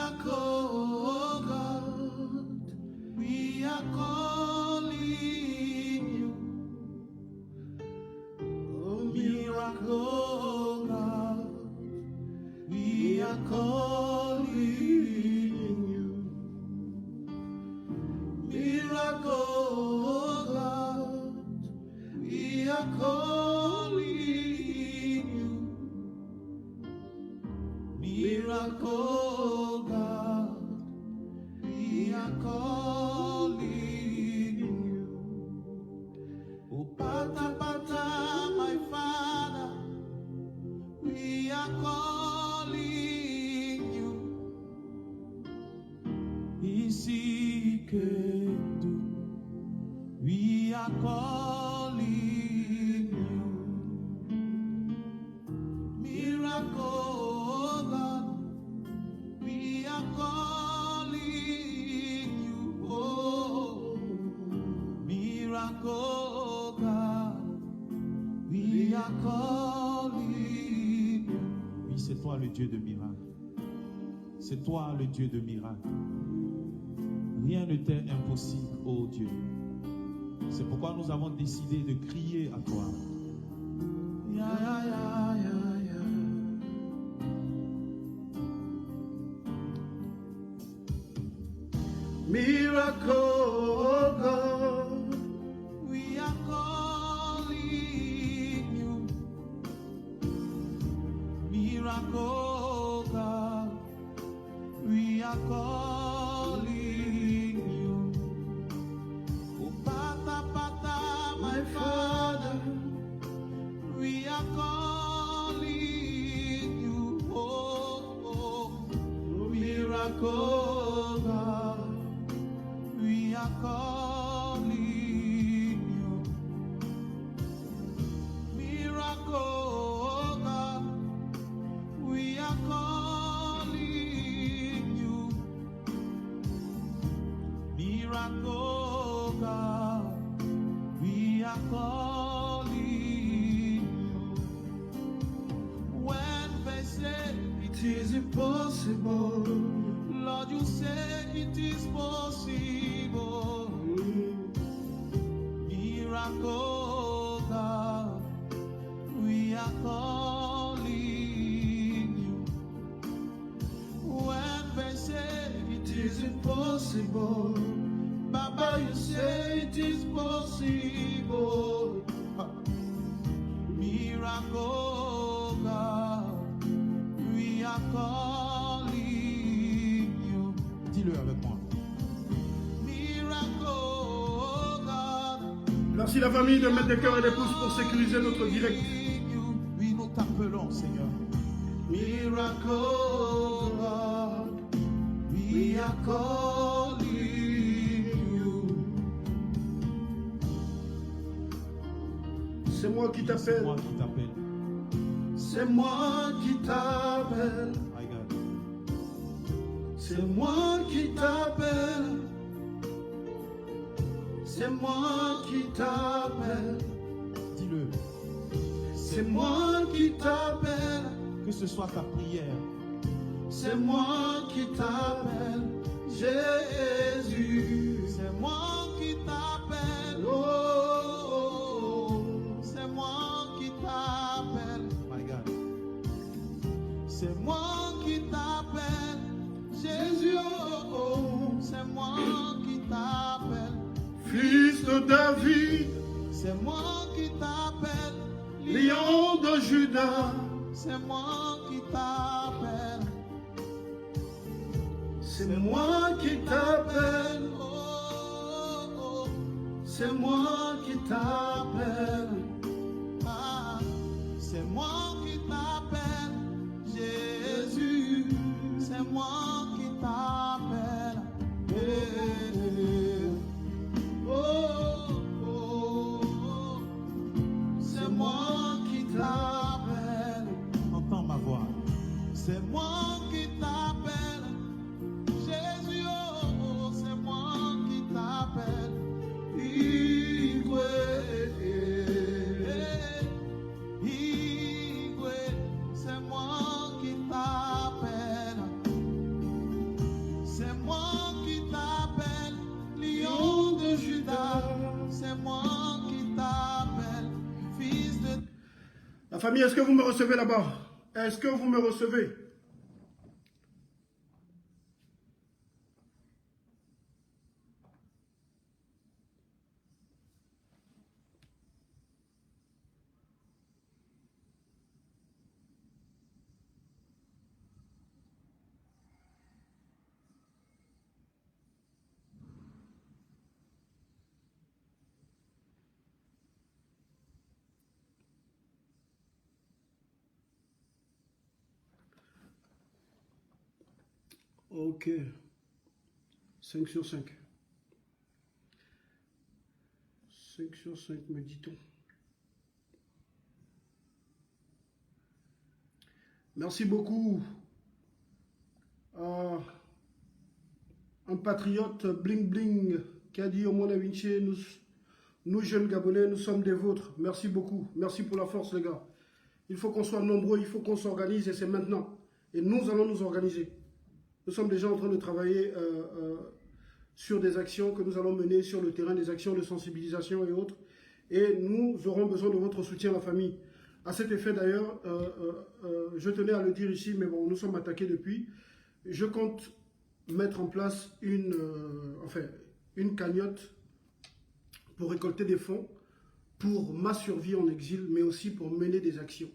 Miracle God, we are calling you. Oh, miracle God, we are calling you. Miracle God, we are calling you. Miracle God, we are calling you. Oh, Pata Pata, my Father, we are calling you. Isikendu, we are calling you. Miracle God, we are calling you. Oh, miracle God, we are calling you. Oui, c'est toi le Dieu de miracle. C'est toi le Dieu de miracle. Rien ne t'est impossible, ô Dieu. C'est pourquoi nous avons décidé de crier à toi. Ya, ya, ya, ya, ya. Miracle God, we are calling you. Miracle God, we are calling you. Oh, Pata Pata, my Father, we are calling you. Oh, miracle God, we are calling you. Miracle God, we are calling you. Miracle God, we are calling you. When they say it is impossible, Lord, you say it is possible. Miracle God, we are calling you. When they say it is impossible, Baba, you say it is possible. Miracle God, we are calling you. Dis-le avec moi. Miracle God. Merci la famille de mettre des cœurs et des pouces pour sécuriser notre direct. Oui, nous t'appelons, Seigneur. Miracle God, we are calling you. C'est moi qui C'est t'appelle. moi qui t'appelle. C'est moi qui t'appelle. My God. C'est moi qui t'appelle. C'est moi qui t'appelle. Dis-le. C'est moi qui t'appelle. Que ce soit ta prière. C'est moi qui t'appelle. Jésus. C'est moi qui t'appelle. Oh, C'est moi qui t'appelle. My God. C'est moi qui t'appelle. Jésus. C'est moi qui t'appelle. Fils de David. C'est moi qui t'appelle. Lion de Judas. C'est moi qui t'appelle. C'est moi qui t'appelle. Oh, oh. C'est moi qui t'appelle. Ah, c'est moi qui t'appelle. Jésus. C'est moi qui t'appelle. Oh, oh, oh. C'est moi qui t'appelle. Entends ma voix. C'est moi qui t'appelle. Jésus, oh, c'est moi qui t'appelle. famille, est-ce que vous me recevez là-bas? Est-ce que vous me recevez? Ok. 5 sur 5. 5 sur 5, me dit-on. Merci beaucoup. Un patriote bling bling qui a dit au monde Vinci, nous jeunes Gabonais, nous sommes des vôtres. Merci beaucoup. Merci pour la force, les gars. Il faut qu'on soit nombreux, il faut qu'on s'organise et c'est maintenant. Et nous allons nous organiser. Nous sommes déjà en train de travailler sur des actions que nous allons mener sur le terrain, des actions de sensibilisation et autres. Et nous aurons besoin de votre soutien, la famille. À cet effet d'ailleurs, je tenais à le dire ici, mais bon, nous sommes attaqués depuis. Je compte mettre en place une cagnotte pour récolter des fonds pour ma survie en exil, mais aussi pour mener des actions.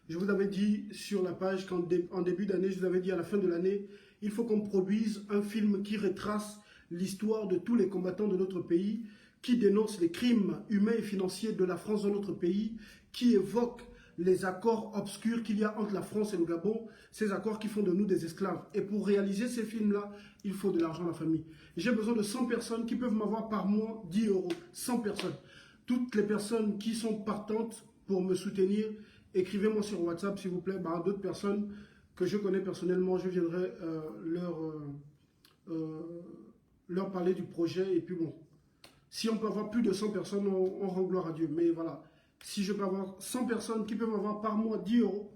Je vous avais dit sur la page qu'en début d'année, je vous avais dit à la fin de l'année, il faut qu'on produise un film qui retrace l'histoire de tous les combattants de notre pays, qui dénonce les crimes humains et financiers de la France dans notre pays, qui évoque les accords obscurs qu'il y a entre la France et le Gabon, ces accords qui font de nous des esclaves. Et pour réaliser ces films-là, il faut de l'argent à la famille. J'ai besoin de 100 personnes qui peuvent m'avoir par mois 10 euros. 100 personnes. Toutes les personnes qui sont partantes pour me soutenir, écrivez-moi sur WhatsApp, s'il vous plaît. D'autres personnes que je connais personnellement, je viendrai leur parler du projet. Et puis bon, si on peut avoir plus de 100 personnes, on rend gloire à Dieu. Mais voilà, si je peux avoir 100 personnes qui peuvent avoir par mois 10 euros,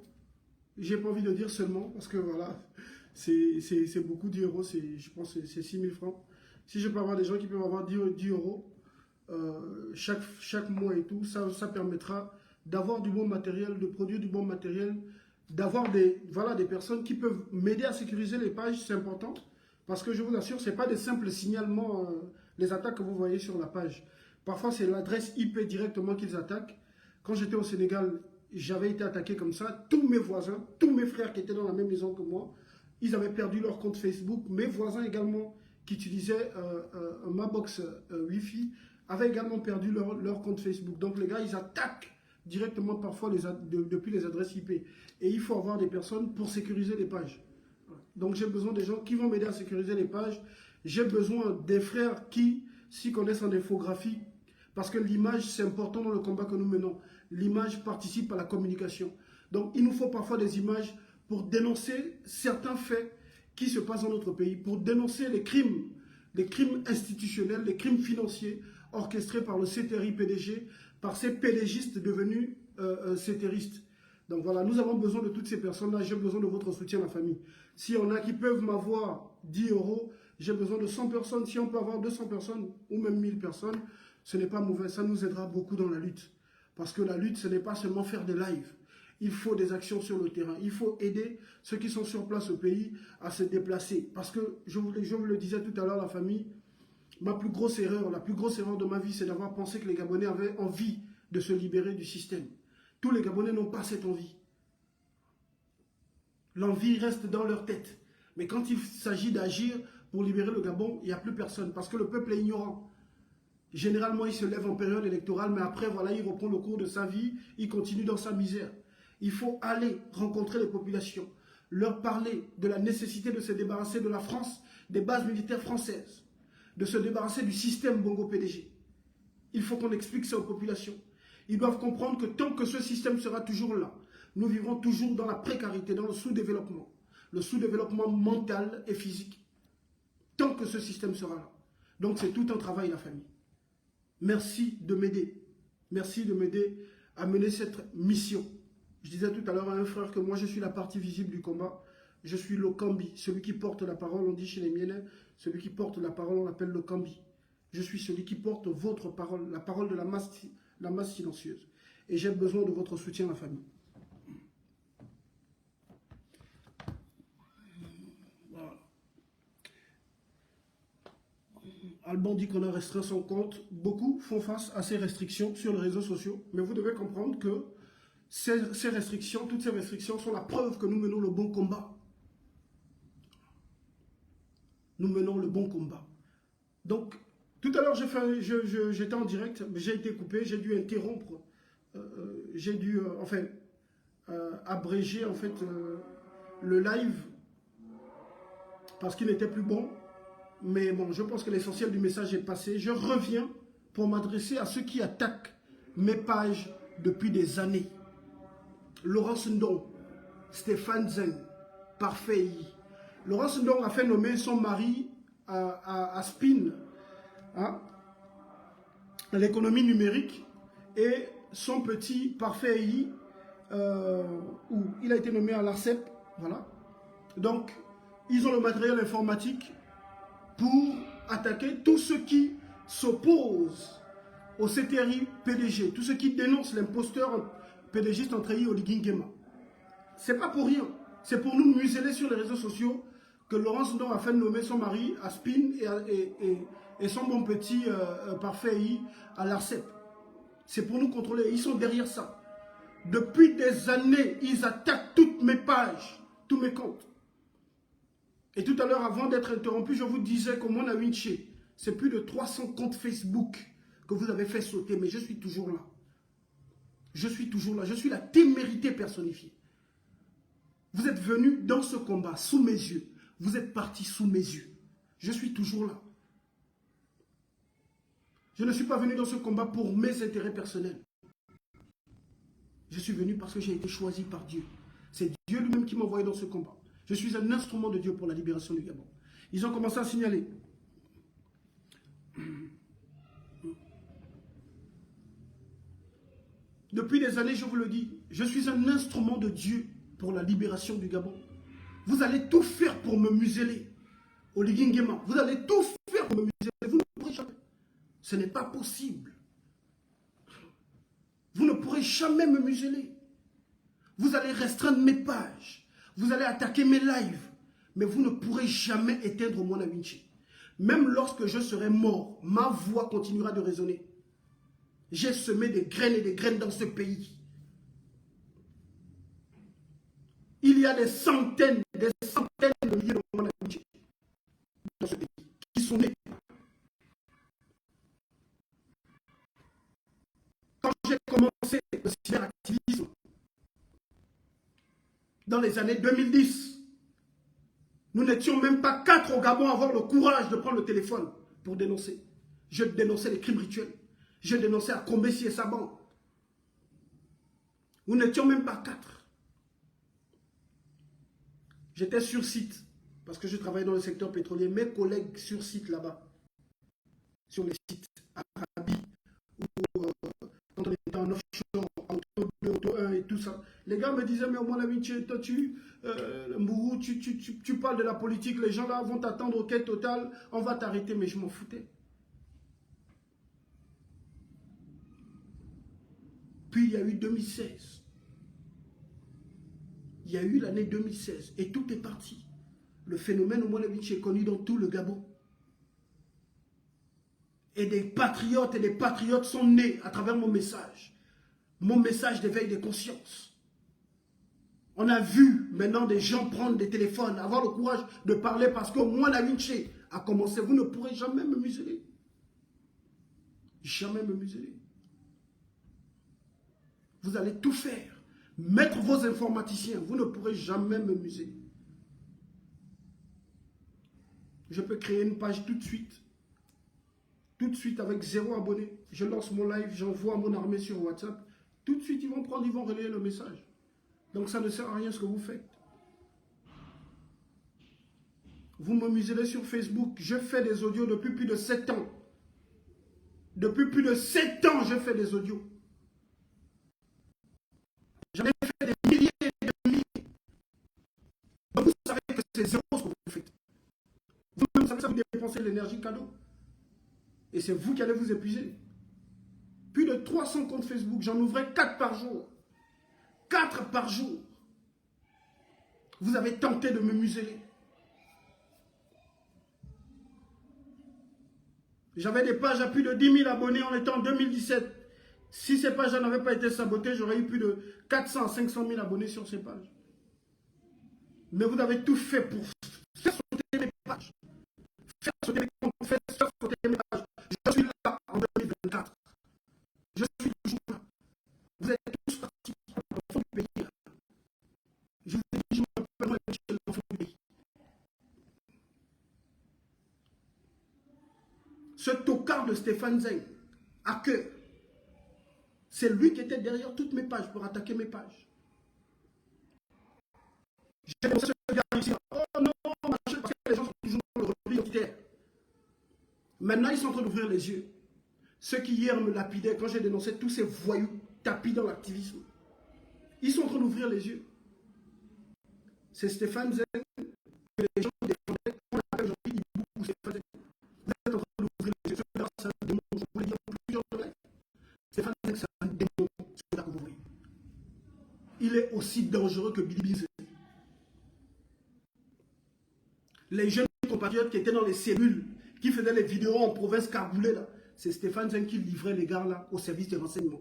j'ai pas envie de dire seulement, parce que voilà, c'est beaucoup 10 euros, je pense que c'est 6 000 francs. Si je peux avoir des gens qui peuvent avoir 10 euros chaque mois et tout, ça permettra d'avoir du bon matériel, de produire du bon matériel, d'avoir des personnes qui peuvent m'aider à sécuriser les pages, c'est important. Parce que je vous assure, ce n'est pas des simples signalements, les attaques que vous voyez sur la page. Parfois, c'est l'adresse IP directement qu'ils attaquent. Quand j'étais au Sénégal, j'avais été attaqué comme ça. Tous mes voisins, tous mes frères qui étaient dans la même maison que moi, ils avaient perdu leur compte Facebook. Mes voisins également, qui utilisaient ma box Wi-Fi, avaient également perdu leur compte Facebook. Donc les gars, ils attaquent directement parfois depuis les adresses IP. Et il faut avoir des personnes pour sécuriser les pages. Donc j'ai besoin des gens qui vont m'aider à sécuriser les pages. J'ai besoin des frères qui s'y connaissent en infographie. Parce que l'image, c'est important dans le combat que nous menons. L'image participe à la communication. Donc il nous faut parfois des images pour dénoncer certains faits qui se passent dans notre pays. Pour dénoncer les crimes institutionnels, les crimes financiers orchestrés par le CTRI-PDG, par ces PDGistes devenus CTRistes. Donc voilà, nous avons besoin de toutes ces personnes-là. J'ai besoin de votre soutien, la famille. S'il y en a qui peuvent m'avoir 10 euros, j'ai besoin de 100 personnes. Si on peut avoir 200 personnes ou même 1000 personnes, ce n'est pas mauvais. Ça nous aidera beaucoup dans la lutte. Parce que la lutte, ce n'est pas seulement faire des lives. Il faut des actions sur le terrain. Il faut aider ceux qui sont sur place au pays à se déplacer. Parce que, je vous le disais tout à l'heure, la famille, la plus grosse erreur de ma vie, c'est d'avoir pensé que les Gabonais avaient envie de se libérer du système. Tous les Gabonais n'ont pas cette envie. L'envie reste dans leur tête. Mais quand il s'agit d'agir pour libérer le Gabon, il n'y a plus personne. Parce que le peuple est ignorant. Généralement, il se lève en période électorale, mais après, voilà, il reprend le cours de sa vie, il continue dans sa misère. Il faut aller rencontrer les populations, leur parler de la nécessité de se débarrasser de la France, des bases militaires françaises, de se débarrasser du système Bongo-PDG. Il faut qu'on explique ça aux populations. Ils doivent comprendre que tant que ce système sera toujours là, nous vivrons toujours dans la précarité, dans le sous-développement mental et physique, tant que ce système sera là. Donc c'est tout un travail, la famille. Merci de m'aider. Merci de m'aider à mener cette mission. Je disais tout à l'heure à un frère que moi je suis la partie visible du combat. Je suis le Kambi, celui qui porte la parole, on dit chez les Mienais, celui qui porte la parole, on l'appelle le Kambi. Je suis celui qui porte votre parole, la parole de la masse silencieuse. Et j'ai besoin de votre soutien, la famille. Alban dit qu'on a restreint son compte. Beaucoup font face à ces restrictions sur les réseaux sociaux. Mais vous devez comprendre que ces restrictions, toutes ces restrictions sont la preuve que nous menons le bon combat. Nous menons le bon combat. Donc, tout à l'heure, j'étais en direct, j'ai été coupé, j'ai dû interrompre, j'ai dû, abréger, en fait, le live, parce qu'il n'était plus bon. Mais bon, je pense que l'essentiel du message est passé. Je reviens pour m'adresser à ceux qui attaquent mes pages depuis des années. Laurence Ndong, Stéphane Zeng, Parfait. Laurence Ndong a fait nommer son mari à Spin, hein, à l'économie numérique, et son petit Parfait où il a été nommé à l'ARCEP. Voilà. Donc, ils ont le matériel informatique pour attaquer tous ceux qui s'opposent au CTRI PDG, tous ceux qui dénoncent l'imposteur PDGiste André Oligui Nguema. C'est pas pour rien, c'est pour nous museler sur les réseaux sociaux que Laurence Ndong a fait nommer son mari à Spin et son bon petit Parfait à l'ARCEP. C'est pour nous contrôler, ils sont derrière ça. Depuis des années, ils attaquent toutes mes pages, tous mes comptes. Et tout à l'heure, avant d'être interrompu, je vous disais qu'au Mona Vinci, c'est plus de 300 comptes Facebook que vous avez fait sauter, mais je suis toujours là. Je suis toujours là. Je suis la témérité personnifiée. Vous êtes venus dans ce combat sous mes yeux. Vous êtes partis sous mes yeux. Je suis toujours là. Je ne suis pas venu dans ce combat pour mes intérêts personnels. Je suis venu parce que j'ai été choisi par Dieu. C'est Dieu lui-même qui m'a envoyé dans ce combat. Je suis un instrument de Dieu pour la libération du Gabon. Ils ont commencé à signaler. Depuis des années, je vous le dis, je suis un instrument de Dieu pour la libération du Gabon. Vous allez tout faire pour me museler. Oligui Nguema, vous allez tout faire pour me museler. Vous ne pourrez jamais. Ce n'est pas possible. Vous ne pourrez jamais me museler. Vous allez restreindre mes pages. Vous allez attaquer mes lives, mais vous ne pourrez jamais éteindre Mona Vinci. Même lorsque je serai mort, ma voix continuera de résonner. J'ai semé des graines et des graines dans ce pays. Il y a des centaines de milliers de Mona Vinci dans ce pays qui sont nés. Quand j'ai commencé le cyberactivisme, dans les années 2010, nous n'étions même pas 4 au Gabon à avoir le courage de prendre le téléphone pour dénoncer. Je dénonçais les crimes rituels. Je dénonçais à Combessi et Saban. Nous n'étions même pas 4. J'étais sur site, parce que je travaillais dans le secteur pétrolier. Mes collègues sur site là-bas, sur les sites Arabie, ou quand on était en offshore, Auto 1 et tout ça. Les gars me disaient, mais au moins, toi, Mbourou, tu parles de la politique, les gens là vont t'attendre au quai total, on va t'arrêter, mais je m'en foutais. Puis il y a eu 2016. Il y a eu l'année 2016 et tout est parti. Le phénomène au Mona Vinci est connu dans tout le Gabon. Et des patriotes sont nés à travers mon message. Mon message d'éveil des consciences. On a vu maintenant des gens prendre des téléphones, avoir le courage de parler parce que Mona Vinci a commencé. Vous ne pourrez jamais me museler. Jamais me museler. Vous allez tout faire. Mettre vos informaticiens. Vous ne pourrez jamais me museler. Je peux créer une page tout de suite. Tout de suite avec 0 abonné. Je lance mon live, j'envoie mon armée sur WhatsApp. Tout de suite, ils vont relayer le message. Donc ça ne sert à rien ce que vous faites. Vous me muselez sur Facebook. Je fais des audios depuis plus de 7 ans. Depuis plus de 7 ans, je fais des audios. J'en ai fait des milliers et des milliers. Donc vous savez que c'est 0 ce que vous faites. Vous savez que vous dépensez l'énergie cadeau. Et c'est vous qui allez vous épuiser. Plus de 300 comptes Facebook, j'en ouvrais 4 par jour. 4 par jour. Vous avez tenté de me museler. J'avais des pages à plus de 10 000 abonnés, on était en 2017. Si ces pages n'avaient pas été sabotées, j'aurais eu plus de 400 à 500 000 abonnés sur ces pages. Mais vous avez tout fait pour faire sauter mes pages. Faire sauter mes comptes, faire sauter mes pages. Je suis là en 2024. Je suis toujours là. Vous êtes tous partis à l'enfant du pays. Je vous ai dit, je m'appelle Michel, l'enfant du pays. Ce tocard de Stéphane Zeng, à cœur, c'est lui qui était derrière toutes mes pages pour attaquer mes pages. J'ai dénoncé ce gars ici. Oh non, machin, parce que les gens sont toujours dans le repli identitaire. Maintenant, ils sont en train d'ouvrir les yeux. Ceux qui hier me lapidaient quand j'ai dénoncé tous ces voyous tapis dans l'activisme, ils sont en train d'ouvrir les yeux. C'est Stéphane Zeng que les gens défendaient. On appelle aujourd'hui Ibou Stéphane Zeng. Vous êtes en train d'ouvrir les yeux. Ce gars, c'est un démon. Je vous l'ai dit en plusieurs lives. Stéphane Zeng, c'est un démon. Ce gars que vous voyez. Il est aussi dangereux que Billy Bizet. Les jeunes compatriotes qui étaient dans les cellules, qui faisaient les vidéos en province cagoulée, là, c'est Stéphane Zeng qui livrait les gars là au service des renseignements.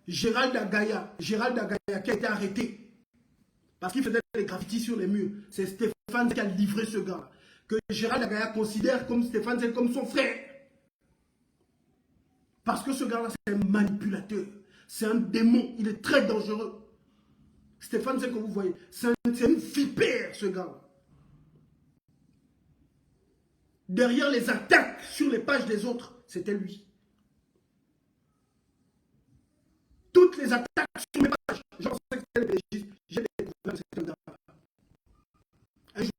Gérald Agaya qui a été arrêté parce qu'il faisait des graffitis sur les murs. C'est Stéphane Zeng qui a livré ce gars là, que Gérald Agaya considère comme Stéphane Zeng comme son frère. Parce que ce gars là c'est un manipulateur, c'est un démon, il est très dangereux. Stéphane Zeng que vous voyez, c'est une vipère ce gars là. Derrière les attaques sur les pages des autres, c'était lui. Toutes les attaques sur mes pages, j'en sais que c'était le légiste, j'ai découvert que c'était un gars. Un jour,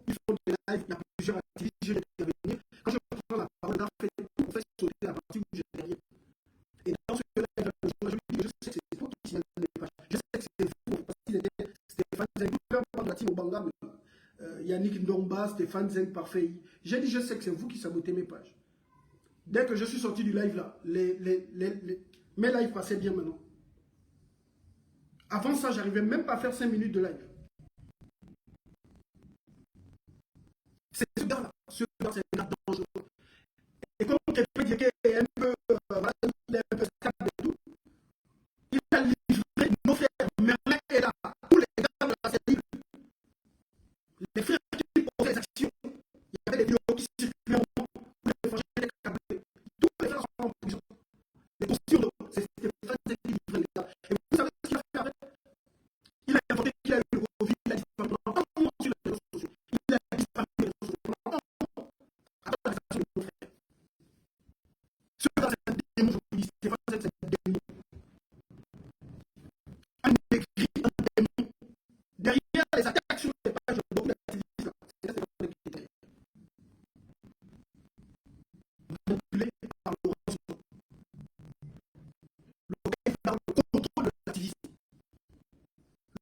ils font des lives, il y a plusieurs activistes, je vais intervenir. Quand je prends la parole, le gars fait tout pour faire sauter la partie où j'ai derrière. Et dans ce live, je lui dis, je sais que c'est toi qui signale mes pages. Je sais que c'est vous, parce qu'il était Stéphane Zeng, peu importe la team au Banga, Yannick Ndomba, Stéphane Zeng, parfait. J'ai dit, je sais que c'est vous qui sabotez mes pages. Dès que je suis sorti du live là, mes lives passaient bien maintenant. Avant ça, j'arrivais même pas à faire 5 minutes de live. C'est ce gars-là, c'est un gars dangereux. Et comme quelqu'un dit qu'il est un peu, voilà, il est un peu stable et tout, il a livré nos frères, Merlin est là, tous les gars de la cellule. Les frères qui posaient les actions, il y avait des vidéos qui circulaient au moment où les frangins étaient câblés. Tous les frères sont en prison. Les postures, c'est Stéphane Zeng qui livrait les gars. Et vous savez ce qu'il a fait après? Il a inventé qu'il a eu le Covid, il a disparu pendant un mois sur les réseaux sociaux. Il a disparu sur les réseaux sociaux pendant un mois. Après la de nos frères. Ce gars, c'est un démon, je vous dis. Stéphane Zeng, c'est un démon. Un écrit, un démon. Derrière les attaques sur les pages de beaucoup d'activistes, c'est Stéphane Zeng qui est derrière. Manipulé par le renseignement. Le gars est par le contrôle de l'activisme.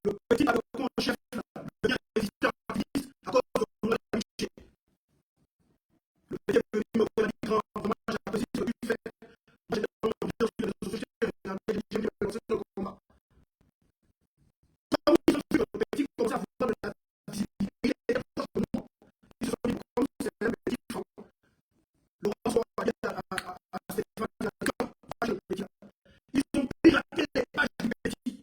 Le petit avocat en chef, le bien résistant activiste, à cause de la Michel. Le petit avocat me dit grand, vraiment j'apprécie ce que tu fais. Moi j'étais dans le vidéo sur les réseaux sociaux, j'ai mis le lancé le combat. Comme ils ont vu le petit comme ça, vous de la visibilité, il est proche de moi. Ils se sont dit comme c'est un petit enfant. Le roi va dire à Stéphane, le petit. Ils ont piraté les pages du petit.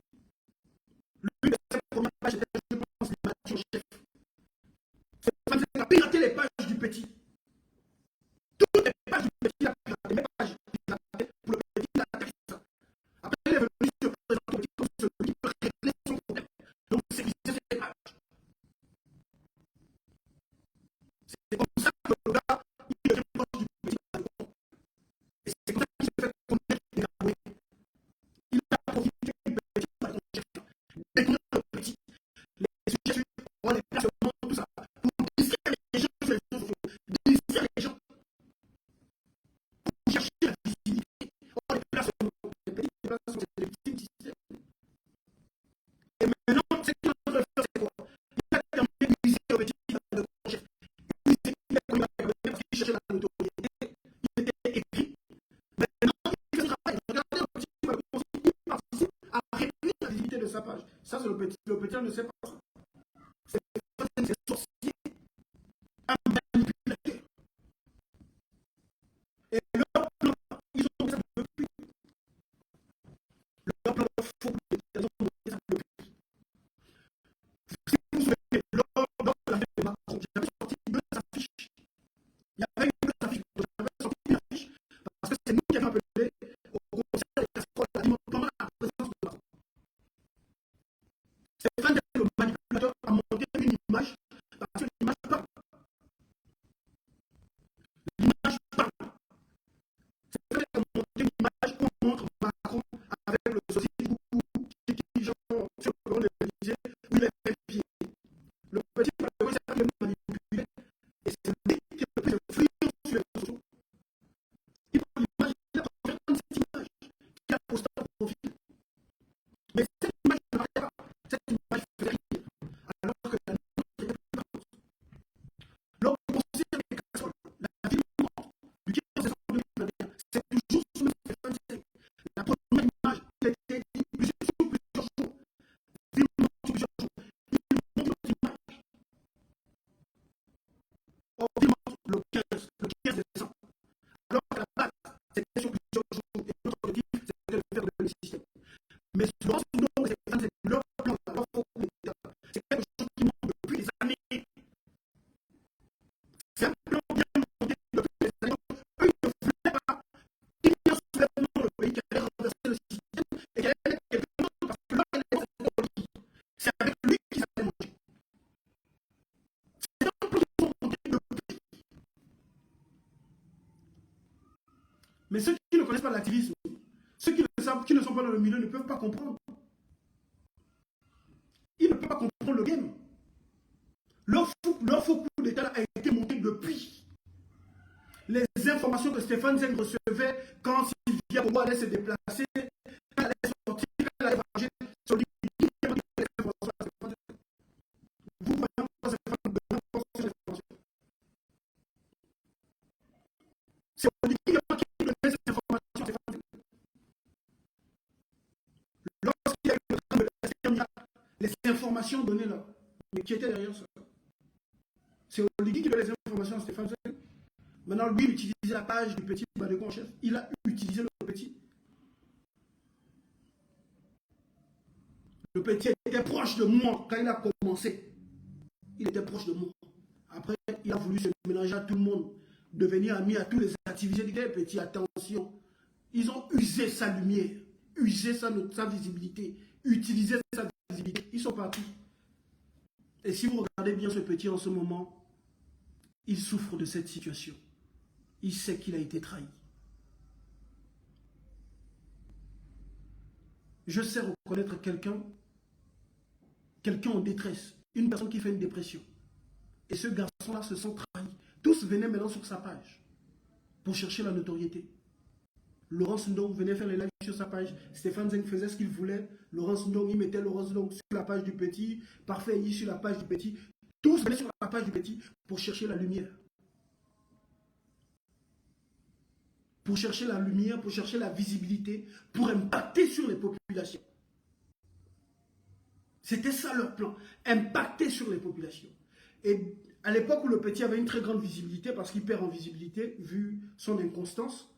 L'une de ses premières pages était, je pense, l'image en chef. Stéphane Zeng a piraté les pages du petit. Toutes les pages du petit, il a piraté. Mes pages, il a piraté. Pour le petit, il a attaqué ça. Après, il est venu se présenter au petit comme celui qui peut régler son problème. Donc, c'est ses pages. C'est comme ça que le gars, il est proche du petit. Et c'est comme ça qu'il s'est fait connaître des gars. Il a profité du petit par son chef. Découvrir le petit. Les sujets, on les placements, tout ça. Pour distraire les gens sur les réseaux sociaux. Distraire les gens. Pour chercher la visibilité. On les placements. Les petits placements, c'est des victimes du système. Et maintenant, c'est qu'il est en train de faire, c'est quoi? Il a terminé d'utiliser le petit de son chef. Il a commis la parce qu'il cherchait la notoriété. Il était écrit. Maintenant, il fait ce travail. Regardez le petit, il participe à réduire la visibilité de sa page. Ça, c'est le petit. Le petit, on ne sait pas ça. C'est sorcier. Stéphane Zeng, le manipulateur, a monté une image parce que l'image parle. L'image parle. Stéphane Zeng a monté une image où on montre Macron avec le sosie qui genre sur le rond de disait où il est pied. Le petit Macron s'est appelé manipulé et c'est lui qui a fait le flux sur les réseaux sociaux. Il prend l'image, il a fait cette image qui a posté au profil. Mais cette image ne marquait pas. Cette image faisait rire. Alors que la nôtre était plus basse. Lors du procès des casseroles, la ville morte du 15 décembre 2021, c'est toujours sous le Stéphane Zeng. La première image, il était dit plusieurs jours. Ville morte sur plusieurs jours. Il montre notre image. Or, ville morte le 15 décembre. Alors qu'à la base, c'était sur plusieurs jours. Et notre objectif, c'était de faire le système. Mais lorsque nous, Stéphane Zeng, leur plan, leur faux coup d'État, c'est quelque chose qui monte depuis des années. C'est un plan bien monté depuis des années. Eux, ils ne voulaient pas qu'il y ait un soulèvement le pays qui allait renverser le système et qui allait être quelqu'un d'autre parce que là, il était politique. C'est avec lui qu'ils allaient manger. C'est un plan qui sont montés depuis. Mais ceux qui ne connaissent pas l'activisme, ceux qui ne savent, qui ne sont pas dans le milieu ne peuvent pas comprendre. Ils ne peuvent pas comprendre le game. Leur faux coup d'État a été monté depuis. Les informations que Stéphane Zeng recevait quand Sylvia Bobo allait se déplacer, quand elle allait sortir, quand elle allait manger, sur lui, il y a des informations à Stéphane Zeng. Vous voyez pourquoi Stéphane Zeng donne ces informations. C'est Olivier qui donnait ces informations à Stéphane Zeng. Lorsqu'il y a eu le drame de la STM, les informations données là, mais qui était derrière ça? C'est Olivier qui donnait les informations à Stéphane Zeng. Maintenant, lui, il utilisait la page du petit Badeko en chef. Il a utilisé le petit. Le petit était proche de moi quand il a commencé. Il était proche de moi. Après, il a voulu se mélanger à tout le monde, devenir ami à tous les activistes. Il dit, petit, attention. Ils ont usé sa lumière, usé sa visibilité, utilisé sa visibilité. Ils sont partis. Et si vous regardez bien ce petit en ce moment, il souffre de cette situation. Il sait qu'il a été trahi. Je sais reconnaître quelqu'un en détresse, une personne qui fait une dépression. Et ce garçon-là se sent trahi. Tous venaient maintenant sur sa page pour chercher la notoriété. Laurence Ndong venait faire les lives sur sa page. Stéphane Zeng faisait ce qu'il voulait. Laurence Ndong, il mettait Laurence Ndong sur la page du petit. Parfait, il sur la page du petit. Tous venaient sur la page du petit pour chercher la lumière. Pour chercher la lumière, pour chercher la visibilité, pour impacter sur les populations. C'était ça leur plan, impacter sur les populations. Et à l'époque où le petit avait une très grande visibilité, parce qu'il perd en visibilité, vu son inconstance,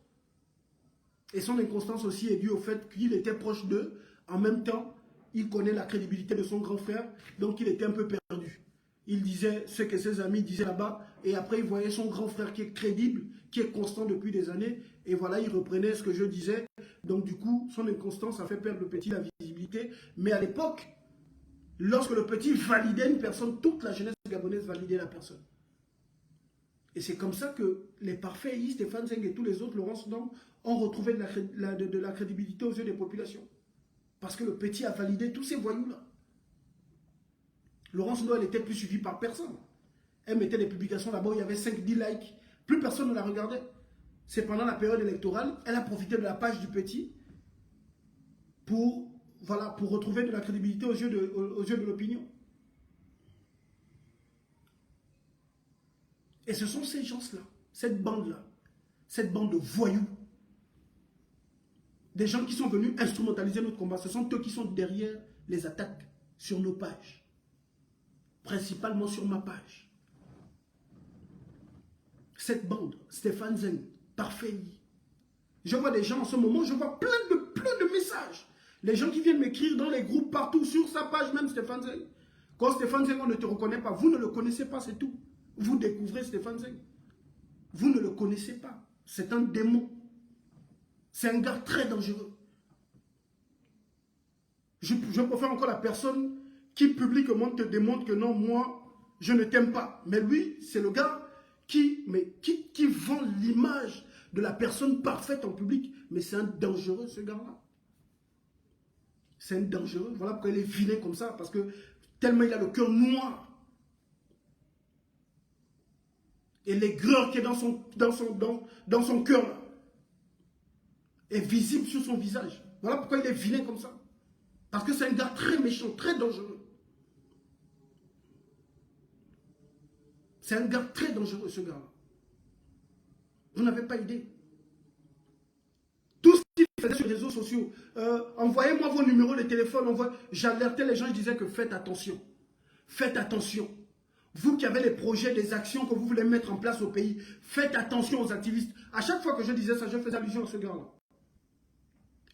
et son inconstance aussi est due au fait qu'il était proche d'eux, en même temps, il connaît la crédibilité de son grand frère, donc il était un peu perdu. Il disait ce que ses amis disaient là-bas, et après il voyait son grand frère qui est crédible, qui est constant depuis des années, et voilà, il reprenait ce que je disais. Donc du coup, son inconstance a fait perdre le petit la visibilité. Mais à l'époque, lorsque le petit validait une personne, toute la jeunesse gabonaise validait la personne. Et c'est comme ça que les parfaits, Stéphane Zeng et tous les autres, Laurence Ndong, ont retrouvé de la crédibilité aux yeux des populations. Parce que le petit a validé tous ces voyous-là. Laurence Ndong, elle n'était plus suivie par personne. Elle mettait des publications là-bas où il y avait 5-10 likes. Plus personne ne la regardait. C'est pendant la période électorale, elle a profité de la page du petit pour, voilà, pour retrouver de la crédibilité aux yeux de l'opinion. Et ce sont ces gens-là, cette bande de voyous, des gens qui sont venus instrumentaliser notre combat. Ce sont eux qui sont derrière les attaques sur nos pages, principalement sur ma page. Cette bande, Stéphane Zeng, parfait. Je vois des gens en ce moment, je vois plein de messages. Les gens qui viennent m'écrire dans les groupes partout sur sa page, même Stéphane Zeng. Quand Stéphane Zeng, on ne te reconnaît pas. Vous ne le connaissez pas, c'est tout. Vous découvrez Stéphane Zeng. Vous ne le connaissez pas. C'est un démon. C'est un gars très dangereux. Je préfère encore la personne qui publiquement te démontre que non, moi, je ne t'aime pas. Mais lui, c'est le gars qui vend l'image de la personne parfaite en public. Mais c'est un dangereux, ce gars-là. C'est un dangereux. Voilà pourquoi il est vilain comme ça. Parce que tellement il a le cœur noir. Et l'aigreur qui est dans son cœur là, est visible sur son visage. Voilà pourquoi il est vilain comme ça. Parce que c'est un gars très méchant, très dangereux. C'est un gars très dangereux, ce gars-là. Vous n'avez pas idée. Tout ce qu'il faisait sur les réseaux sociaux, envoyez-moi vos numéros de téléphone, j'alertais les gens, je disais que faites attention. Faites attention. Vous qui avez les projets, les actions que vous voulez mettre en place au pays, faites attention aux activistes. À chaque fois que je disais ça, je faisais allusion à ce gars-là.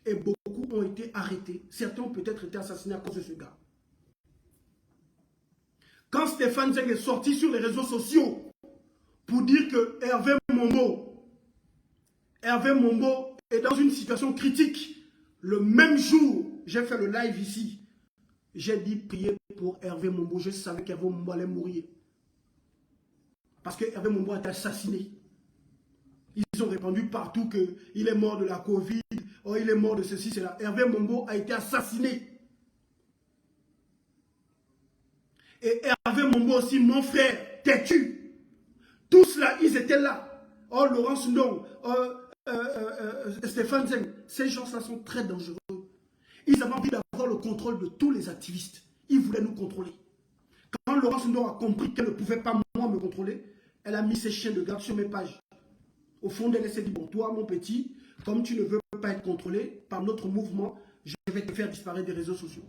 Et beaucoup ont été arrêtés. Certains ont peut-être été assassinés à cause de ce gars. Quand Stéphane Zeng est sorti sur les réseaux sociaux pour dire que Hervé Mombo est dans une situation critique, le même jour, j'ai fait le live ici, j'ai dit prier pour Hervé Mombo. Je savais qu'Hervé Mombo allait mourir. Parce que Hervé Mombo a été assassiné. Ils ont répandu partout qu'il est mort de la Covid, oh, il est mort de ceci, cela. Hervé Mombo a été assassiné. Et Hervé Mombo aussi, mon frère, têtu. Tous là, ils étaient là. Oh, Laurence Ndong, Stéphane Zeng, ces gens-là sont très dangereux. Ils avaient envie d'avoir le contrôle de tous les activistes. Ils voulaient nous contrôler. Quand Laurence Ndong a compris qu'elle ne pouvait pas moi me contrôler, elle a mis ses chiens de garde sur mes pages. Au fond d'elle, elle s'est dit, bon, toi, mon petit, comme tu ne veux pas être contrôlé par notre mouvement, je vais te faire disparaître des réseaux sociaux.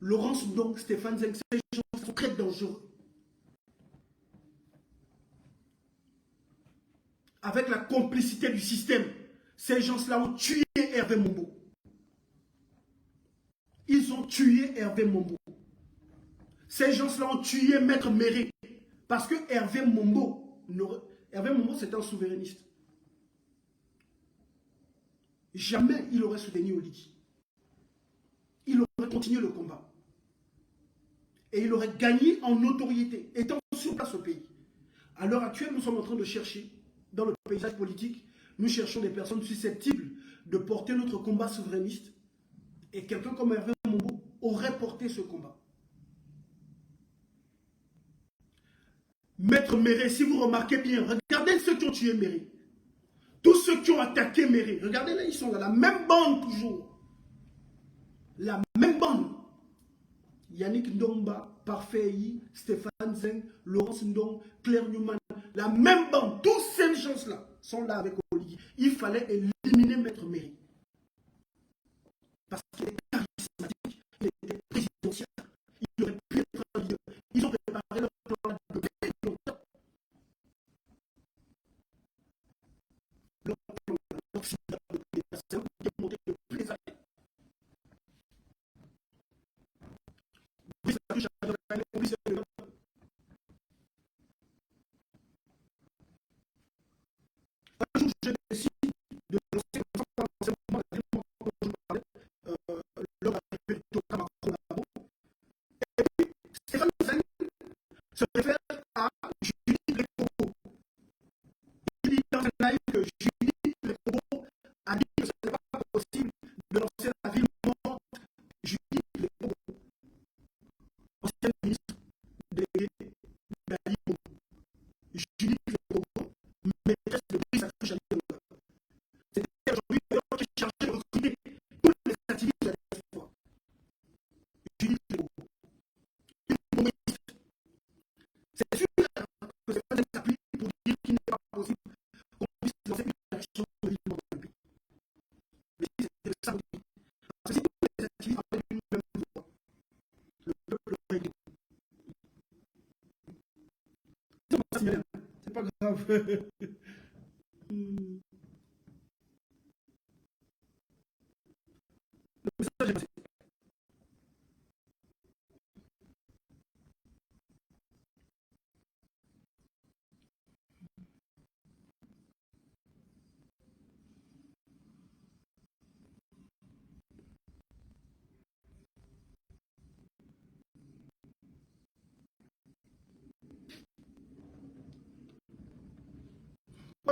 Laurence Ndong, Stéphane Zeng, ces gens sont très dangereux. Avec la complicité du système, ces gens-là ont tué Hervé Mombo. Ils ont tué Hervé Mombo. Ces gens-là ont tué Maître Méré. Parce que Hervé Mombo, c'est un souverainiste. Jamais il aurait soutenu Oligui. Il aurait continué le combat. Et il aurait gagné en notoriété, étant sur place au pays. À l'heure actuelle, nous sommes en train de chercher, dans le paysage politique, nous cherchons des personnes susceptibles de porter notre combat souverainiste. Et quelqu'un comme Hervé Mombo aurait porté ce combat. Maître Méré, si vous remarquez bien, regardez ceux qui ont tué Méré. Tous ceux qui ont attaqué Méré, regardez là, ils sont dans la même bande toujours. La même bande. Yannick Ndomba, Parfait, Stéphane Zeng, Laurence Ndong, Claire Newman. La même bande, tous ces gens-là sont là avec Oligui. Il fallait éliminer Maître Méré. Parce qu'il était charismatique, il était présidentiel. Il aurait pu être un leader. Ils ont préparé leur plan de très longtemps. Leur plan de personnes qui ont monté de tous les années. Un jour, je décide de lancer Stéphane Zeng se réfère à Judith Lecobo. Il dit dans un live que Judith Lecobo a dit que ce n'est pas possible de lancer la ville morte. Judith Lecobo, ancienne ministre déléguée d'Ali Bongo. Judith Lecobo, maîtresse de Brice Actrice Janine. C'est aujourd'hui d'ailleurs qui est chargé de recruter tous les activistes de la diaspora. Judith Lecobo. C'est sûr que c'est pas un appui pour dire qu'il n'est pas possible qu'on puisse lancer une action de l'île dans le pays. Mais si c'était ça, oui. Parce que si tous les activistes avaient une même voix, le peuple aurait été. C'est pas grave. Le message est passé.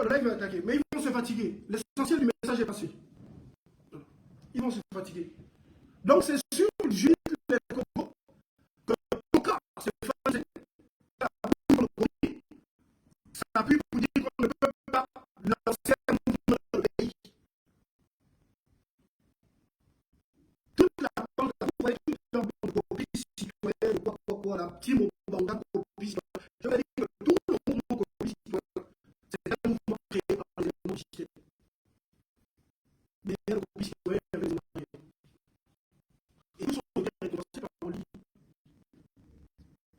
le live va attaquer, mais ils vont se fatiguer. L'essentiel du message est passé. Ils vont se fatiguer. Donc c'est sur juste les Congo que ton cas, c'est français. Ça appuie pour dire qu'on ne peut pas lancer un mouvement dans le pays. Toute la bande, vous voyez, toute la bande de copies citoyennes, quoi, la team Banga copies citoyennes. Je vais dire que tout le mouvement copies citoyennes, c'est un mouvement créé par les non-citoyens. Mais les copies citoyennes avec les non-citoyens. Et nous sommes bien commencé par en ligne.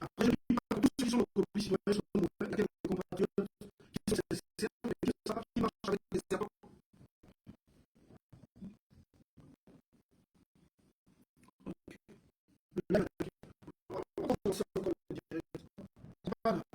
Après, je ne dis pas que tous ceux qui sont copies citoyennes sont mauvais, il y a quelques compatriotes qui sont nécessaires, mais qui ne savent pas qui marchent avec les serpents. Là, on va commencer encore le direct.